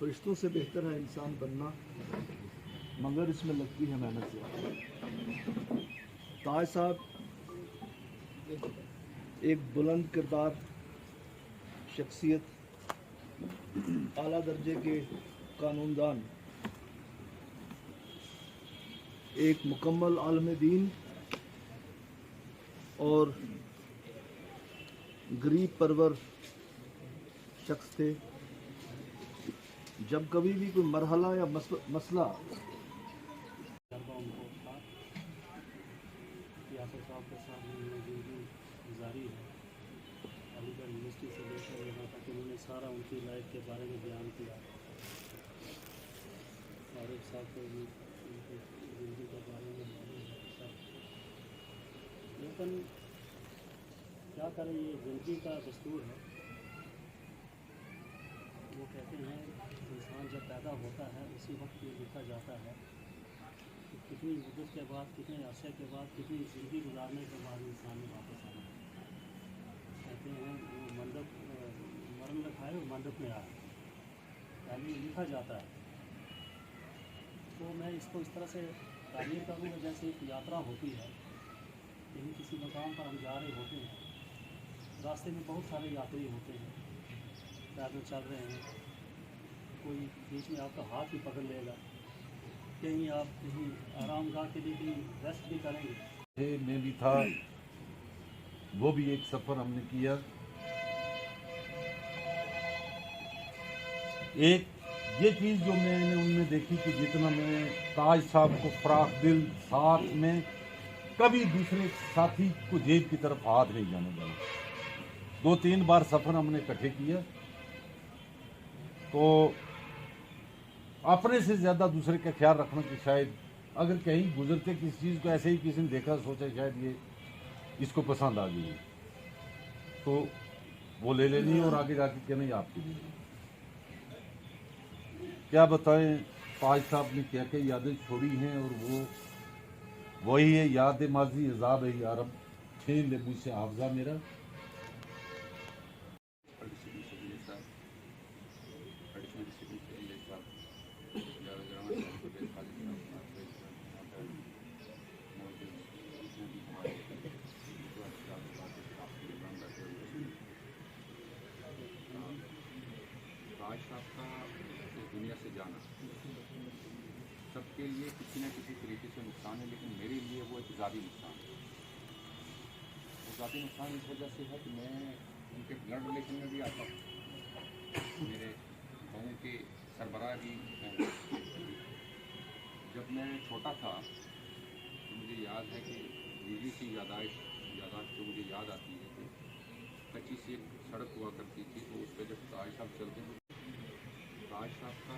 फरिश्तों से बेहतर है इंसान बनना, मगर इसमें लगती है मेहनत ज़्यादा। ताज साहब एक बुलंद किरदार, शख्सियत, आला दर्जे के कानूनदान, एक मुकम्मल आलम दीन और गरीब परवर शख्स थे। जब कभी भी कोई मरहला या मसला उनको था यासर साहब के साथ जिंदगी गुजारी है अलीगढ़ यूनिवर्सिटी से लेकर यहाँ तक उन्होंने सारा उनकी लाइफ के बारे में बयान किया। फारूक साहब को भी उनकी ज़िंदगी के बारे में मालूम है सब, लेकिन क्या करें, ये ज़िंदगी का दस्तूर है। वो कहते हैं इंसान जब पैदा होता है उसी वक्त ये लिखा जाता है कि कितनी मुद्दत के बाद, कितने अरसे के बाद, कितनी ज़िंदगी गुजारने के बाद इंसान ने वापस आना है। कहते हैं वो मंडप मरण लिखाए और मंडप में आए, पहले लिखा जाता है। तो मैं इसको इस तरह से तामीर करूँगा जैसे एक यात्रा होती है, कहीं किसी मकाम पर हम जा रहे होते हैं, रास्ते में बहुत सारे यात्री होते हैं, पैदल चल रहे हैं, कोई बीच में आपका हाथ भी पकड़ लेगा, कहीं आप कहीं आरामगाह के लिए कहीं रेस्ट भी करेंगे। मैं भी था, वो भी एक सफ़र हमने किया। एक ये चीज़ जो मैंने उनमें देखी कि जितना मैं ताज साहब को फराख दिल साथ में कभी दूसरे साथी को जेब की तरफ हाथ नहीं जाने दिया। 2-3 बार सफ़र हमने इकट्ठे किया, तो अपने से ज़्यादा दूसरे का ख्याल रखना कि शायद अगर कहीं गुजरते किसी चीज़ को ऐसे ही किसी ने देखा, सोचा शायद ये इसको पसंद आ गई, तो वो ले लेनी है और आगे जाके क्या नहीं आपकी लिए। क्या बताएं ताज साहब ने क्या क्या यादें छोड़ी हैं, और वही है याद माजी अजाब है यारब, छीन ले मुझसे हाफजा मेरा। ताज साहब का दुनिया से जाना सबके लिए किसी न किसी तरीके से नुकसान है, लेकिन मेरे लिए वो एक ज़ाती नुकसान है। वो ज़ाती नुकसान इस वजह से है कि मैं उनके ब्लड रिलेशन में भी आता हूँ, मेरे गाँव के सरबराह भी हैं। जब मैं छोटा था तो मुझे याद है कि बीवी की यादाश्त जो मुझे याद आती है कि कच्ची सी एक सड़क हुआ करती थी, तो उस पर जब ताज साहब चलते थे, ताज साहब का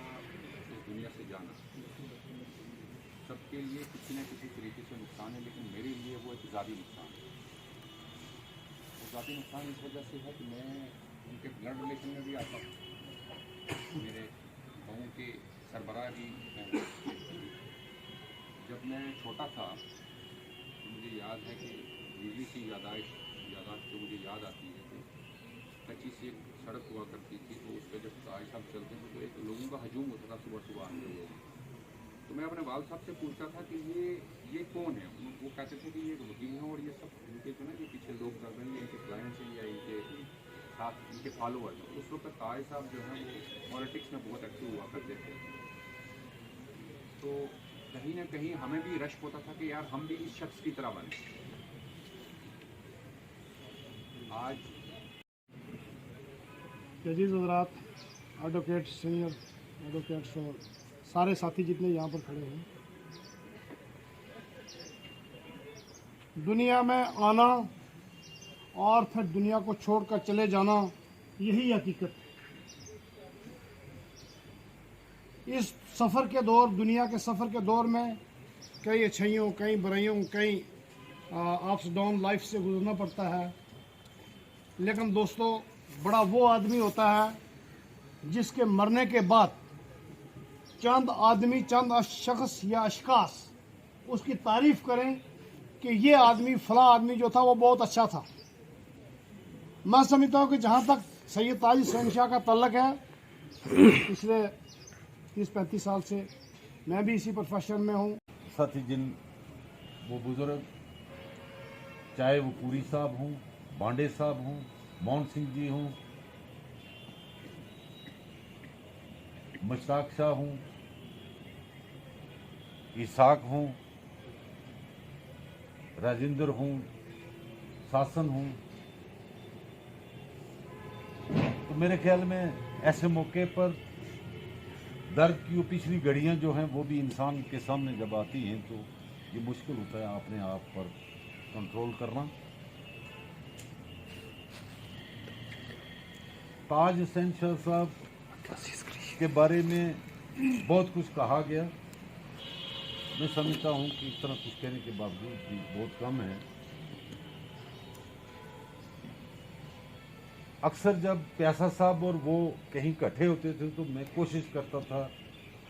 इस दुनिया से जाना सबके लिए किसी न किसी तरीके से नुकसान है, लेकिन मेरे लिए वो एक ज़ाती नुकसान है। वो ज़ाती नुकसान इस वजह से है कि मैं उनके ब्लड रिलेशन में भी आता हूँ, मेरे गाँव के सरबराह भी हैं। जब मैं छोटा था तो मुझे याद है कि बीवी की यादाश्त जो मुझे याद आती है कि कच्ची सी एक सड़क हुआ करती थी, तो उस पर जब ताज साहब चलते थे तो एक लोगों का हजूम होता था सुबह सुबह आते हुए। तो मैं अपने वाल साहब से पूछता था कि ये कौन है। वो कहते थे कि ये वकील हैं और ये सब इनके जो ना ये पीछे लोग कर रहे हैं, इनके क्लाइंट्स हैं या इनके साथ इनके फॉलोअर्स हैं। उस वक्त ताज साहब जो हैं वो पॉलिटिक्स में बहुत एक्टिव हुआ करते थे, तो कहीं ना कहीं हमें भी रश होता था कि यार हम भी इस शख्स की तरह बने। आज अजीज़ हज़रात, एडवोकेट, सीनियर एडवोकेट्स और सारे साथी जितने यहाँ पर खड़े हैं, दुनिया में आना और फिर दुनिया को छोड़कर चले जाना, यही हकीकत है। इस सफ़र के दौर, दुनिया के सफ़र के दौर में कई अच्छाइयों, कई बुराइयों, कई अप्स डाउन लाइफ से गुजरना पड़ता है। लेकिन दोस्तों, बड़ा वो आदमी होता है जिसके मरने के बाद चंद आदमी, चंद शख्स या अशखास उसकी तारीफ़ करें कि ये आदमी, फ़लाँ आदमी जो था वो बहुत अच्छा था। मैं समझता हूँ कि जहाँ तक सैयद ताज हुसैन शाह का तल्लक है, पिछले 30-35 साल से मैं भी इसी प्रोफेशन में हूँ। साथी जिन वो बुजुर्ग, चाहे वो पूरी साहब हों, बांडे साहब हों, मोहन सिंह जी हों, मुश्ताक शाह हों, इसाक हों, राजेंद्र हों, शासन हों, तो मेरे ख्याल में ऐसे मौके पर दर्द की वो पिछली घड़ियां जो हैं वो भी इंसान के सामने जब आती हैं तो ये मुश्किल होता है अपने आप पर कंट्रोल करना। ताज हुसैन शाह साहब के बारे में बहुत कुछ कहा गया। मैं समझता हूँ कि इतना कुछ कहने के बावजूद भी बहुत कम है। अक्सर जब प्यासा साहब और वो कहीं इकट्ठे होते थे तो मैं कोशिश करता था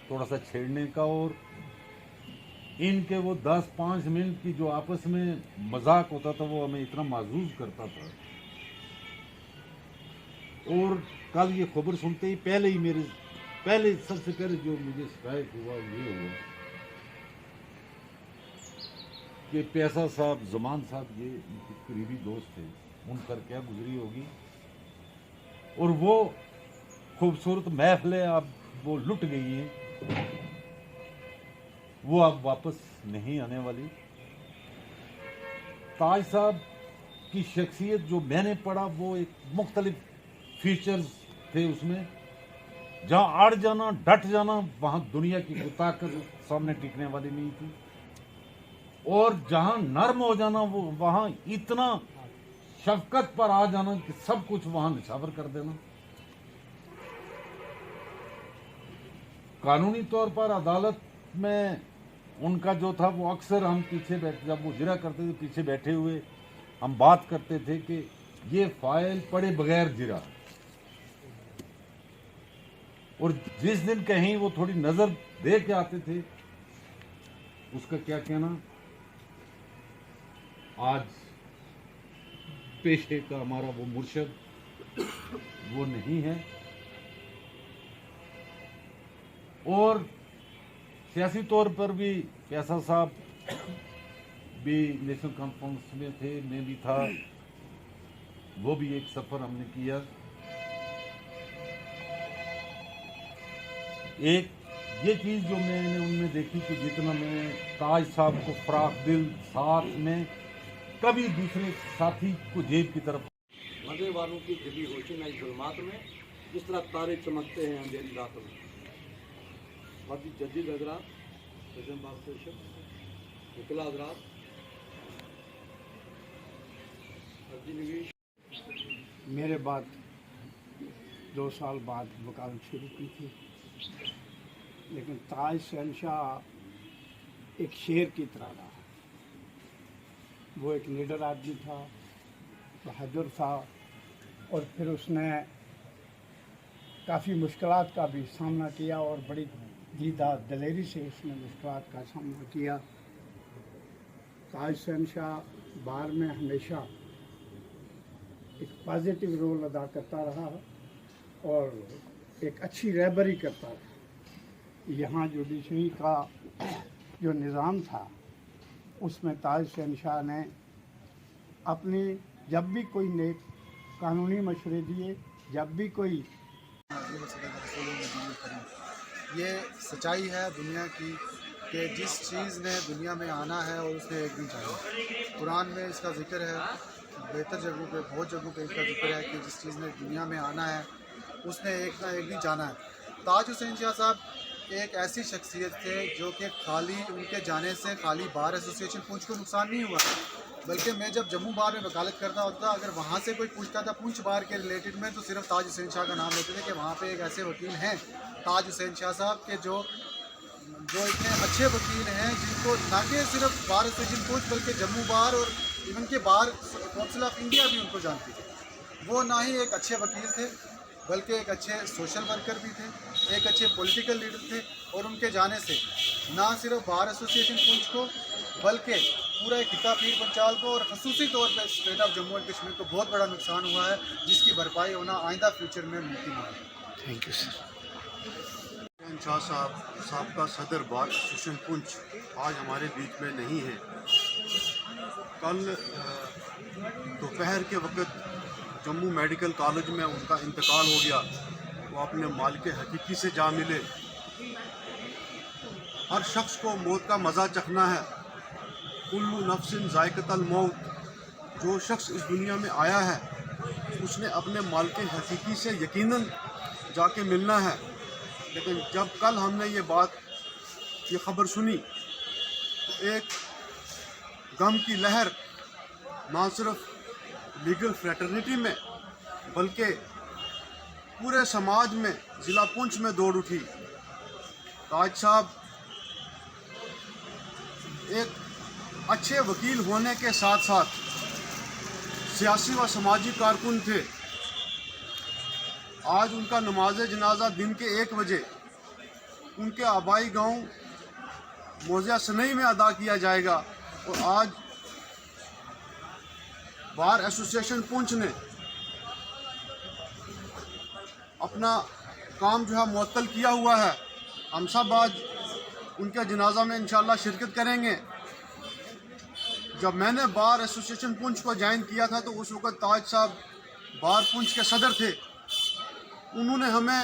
थोड़ा सा छेड़ने का, और इनके वो 10-5 मिनट की जो आपस में मजाक होता था वो हमें इतना माजूज करता था। और कल ये खबर सुनते ही पहले सबसे पहले जो मुझे शिकायत हुआ ये हुआ कि प्यासा साहब, जमान साहब ये इनके करीबी दोस्त थे, उन पर क्या गुजरी होगी, और वो खूबसूरत महफिलें अब वो लुट गई हैं, वो अब वापस नहीं आने वाली। ताज साहब की शख्सियत जो मैंने पढ़ा वो एक मुख्तलिफ फीचर्स थे उसमें। जहां अड़ जाना, डट जाना, वहां दुनिया की कोई ताकत सामने टिकने वाली नहीं थी, और जहां नर्म हो जाना वो वहां इतना शफकत पर आ जाना कि सब कुछ वहां निछावर कर देना। कानूनी तौर पर अदालत में उनका जो था वो अक्सर हम पीछे बैठ, जब वो जिरा करते थे पीछे बैठे हुए हम बात करते थे कि ये फाइल पढ़े बगैर जिरा, और जिस दिन कहीं वो थोड़ी नजर दे के आते थे उसका क्या कहना। आज पेशे का हमारा वो मुर्शद वो नहीं है, और सियासी तौर पर भी प्यासा साहब भी नेशनल कॉन्फ्रेंस में थे, मैं भी था, वो भी एक सफर हमने किया। एक ये चीज जो मैंने उनमें देखी कि जितना मैं ताज साहब को फराख दिल साथ में कभी दूसरे साथी को जेब की तरफ, मरने वालों की जबी रोशनी इस जुल्मात में जिस तरह तारे चमकते हैं अंधेरी रातों में। बाकी जदीद हजरात, निकला हजरात, मेरे बाद 2 साल बाद वकालत शुरू की थी, लेकिन ताज शहनशाह एक शेर की तरह रहा। वो एक लीडर आदमी था, बहादुर था, और फिर उसने काफ़ी मुश्किलात का भी सामना किया और बड़ी दीदा दलेरी से उसने मुश्किलात का सामना किया। ताज शहनशाह बार में हमेशा एक पॉजिटिव रोल अदा करता रहा और एक अच्छी रहबरी करता रहा। यहाँ जुडिशरी का जो निज़ाम था उसमें ताज शहनशाह ने अपनी जब भी कोई नेक कानूनी मशवरे दिए, जब भी कोई ये सच्चाई है दुनिया की कि जिस चीज़ ने दुनिया में आना है और उसने एक दिन जाना। कुरान में इसका जिक्र है, बेहतर जगहों पे, बहुत जगहों पे इसका जिक्र है कि जिस चीज़ ने दुनिया में आना है उसने एक ना एक दिन जाना है। ताज हुसैन शाह साहब एक ऐसी शख्सियत थे जो कि खाली उनके जाने से खाली बार एसोसिएशन पूंछ को नुकसान नहीं हुआ, बल्कि मैं जब जम्मू बार में वकालत करता होता, अगर वहाँ से कोई पूछता था पूंछ बार के रिलेटेड में, तो सिर्फ ताज हुसैन शाह का नाम लेते थे कि वहाँ पे एक ऐसे वकील हैं ताज हुसैन शाह साहब के जो इतने अच्छे वकील हैं जिनको ना कि सिर्फ बार एसोसिएशन पूंछ बल्कि जम्मू बार और इवन के बार काउंसिल ऑफ इंडिया भी उनको जानती थी। वो ना ही एक अच्छे वकील थे बल्कि एक अच्छे सोशल वर्कर भी थे, एक अच्छे पॉलिटिकल लीडर थे, और उनके जाने से ना सिर्फ बार एसोसिएशन पूंछ को बल्कि पूरा एक खिता पीर पंचाल को और खसूसी तौर पर state of Jammu and Kashmir को बहुत बड़ा नुकसान हुआ है, जिसकी भरपाई होना आइंदा फ्यूचर में मुमकिन है। Thank you sir. Mohsin Shah साहब का सदर बार एसोसिएशन पुंछ आज हमारे बीच में नहीं है। कल दोपहर के वक्त जम्मू मेडिकल कॉलेज में उनका इंतकाल हो गया। वो अपने मालिक हकीकी से जा मिले। हर शख्स को मौत का मज़ा चखना है। कुल्लु नफ्सिन ज़ायक़तुल मौत। जो शख्स इस दुनिया में आया है उसने अपने मालिक हकीकी से यकीनन जाके मिलना है। लेकिन जब कल हमने ये खबर सुनी तो एक गम की लहर ना सिर्फ लीगल फ्रेटर्निटी में बल्कि पूरे समाज में, ज़िला पुंछ में दौड़ उठी। ताज साहब एक अच्छे वकील होने के साथ साथ सियासी व समाजी कारकुन थे। आज उनका नमाज जनाजा दिन के 1 बजे उनके आबाई गांव मोज़ा सनई में अदा किया जाएगा। और आज बार एसोसिएशन पुंछ ने अपना काम जो है मुअत्तल किया हुआ है। हम सब आज उनके जनाजा में इंशाअल्लाह शिरकत करेंगे। जब मैंने बार एसोसिएशन पुंछ को ज्वाइन किया था तो उस वक़्त ताज साहब बार पुंछ के सदर थे। उन्होंने हमें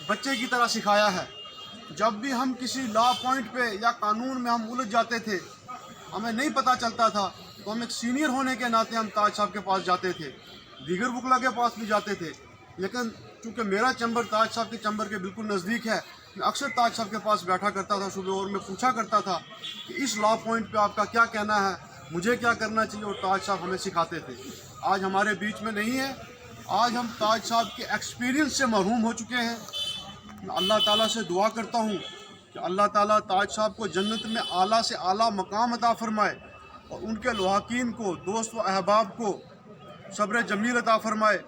बच्चे की तरह सिखाया है। जब भी हम किसी लॉ पॉइंट पे या कानून में हम उलझ जाते थे, हमें नहीं पता चलता था, तो हम एक सीनियर होने के नाते हम ताज साहब के पास जाते थे, दीगर वकला के पास भी जाते थे। लेकिन चूँकि मेरा चैम्बर ताज साहब के चैम्बर के बिल्कुल नज़दीक है, मैं अक्सर ताज साहब के पास बैठा करता था सुबह और मैं पूछा करता था कि इस लॉ पॉइंट पे आपका क्या कहना है, मुझे क्या करना चाहिए, और ताज साहब हमें सिखाते थे। आज हमारे बीच में नहीं है। आज हम ताज साहब के एक्सपीरियंस से महरूम हो चुके हैं। मैं अल्लाह ताला से दुआ करता हूँ कि अल्लाह ताला ताज साहब को जन्नत में आला से आला मकाम अता फरमाए और उनके लुहाकीन को, दोस्त व अहबाब को सब्र जमील अता फरमाए।